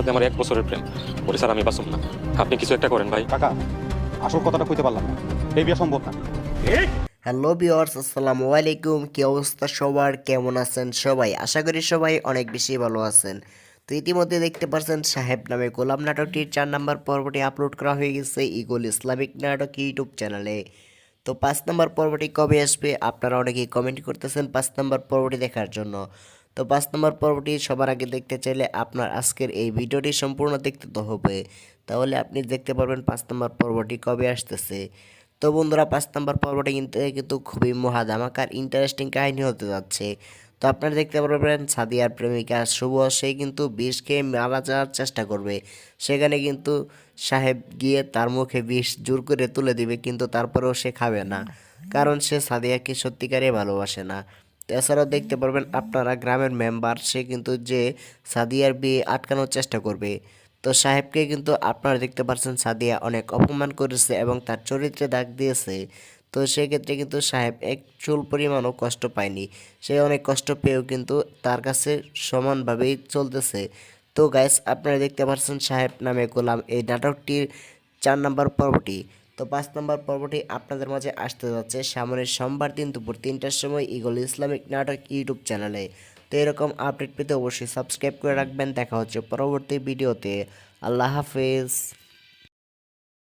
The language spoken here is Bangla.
সাথে আমার 1 বছরের প্রেম। বলি স্যার আমি বাসুম না, আপনি কিছু একটা করেন ভাই। কাকা, আসল কথাটা কইতে পারলাম না। এই বিয়ে সম্ভব না। হ্যালো ভিউয়ার্স, আসসালামু আলাইকুম। কি অবস্থা সবার, কেমন আছেন সবাই? আশা করি সবাই অনেক বেশি ভালো আছেন। তো ইতিমধ্যে দেখতে পাচ্ছেন সাহেব নামে গোলাম নাটকটির 4 নম্বর পর্বটি আপলোড করা হয়ে গেছে ইগল ইসলামিক নাটক ইউটিউব চ্যানেলে। তো 5 নম্বর পর্বটি কবে আসবে আপনারা অনেকেই কমেন্ট করতেছেন 5 নম্বর পর্বটি দেখার জন্য। তো 5 নম্বর পর্বটি সবার আগে দেখতে চাইলে আপনার আজকের এই ভিডিওটি সম্পূর্ণ দেখতে তো হবে, তাহলে আপনি দেখতে পারবেন 5 নম্বর পর্বটি কবে আসতেছে। তো বন্ধুরা, 5 নম্বর পর্বটি কিন্তু খুবই মহাধামাকার ইন্টারেস্টিং কাহিনী হতে যাচ্ছে। তো আপনারা দেখতে পারবেন সাদিয়ার প্রেমিকা শুভ সে কিন্তু বিষ খেয়ে মারা যাওয়ার চেষ্টা করবে। সেখানে কিন্তু সাহেব গিয়ে তার মুখে বিষ জোর করে তুলে দিবে, কিন্তু তারপরেও সে খাবে না, কারণ সে সাদিয়াকে সত্যিকারে ভালোবাসে না। এছাড়াও দেখতে পারবেন আপনারা গ্রামের মেম্বার সে কিন্তু যে সাদিয়ার বিয়ে আটকানোর চেষ্টা করবে। তো সাহেবকে কিন্তু আপনারা দেখতে পাচ্ছেন সাদিয়া অনেক অপমান করেছে এবং তার চরিত্রে দাগ দিয়েছে। তো সেক্ষেত্রে কিন্তু সাহেব এক চুল পরিমাণও কষ্ট পায়নি, সে অনেক কষ্ট পেয়েও কিন্তু তার কাছে সমানভাবেই চলতেছে। তো গাইস, আপনারা দেখতে পাচ্ছেন সাহেব নামে গোলাম এই নাটকটির 4 নম্বর পর্বটি। তো 5 নম্বর পর্বটি আপনাদের মাঝে আসতে যাচ্ছে সামনের সোমবার দিন দুপুর 3টার সময় ইগল ইসলামিক নাটক ইউটিউব চ্যানেলে। তো এরকম আপডেট পেতে অবশ্যই সাবস্ক্রাইব করে রাখবেন। দেখা হচ্ছে পরবর্তী ভিডিওতে। আল্লাহ হাফেজ।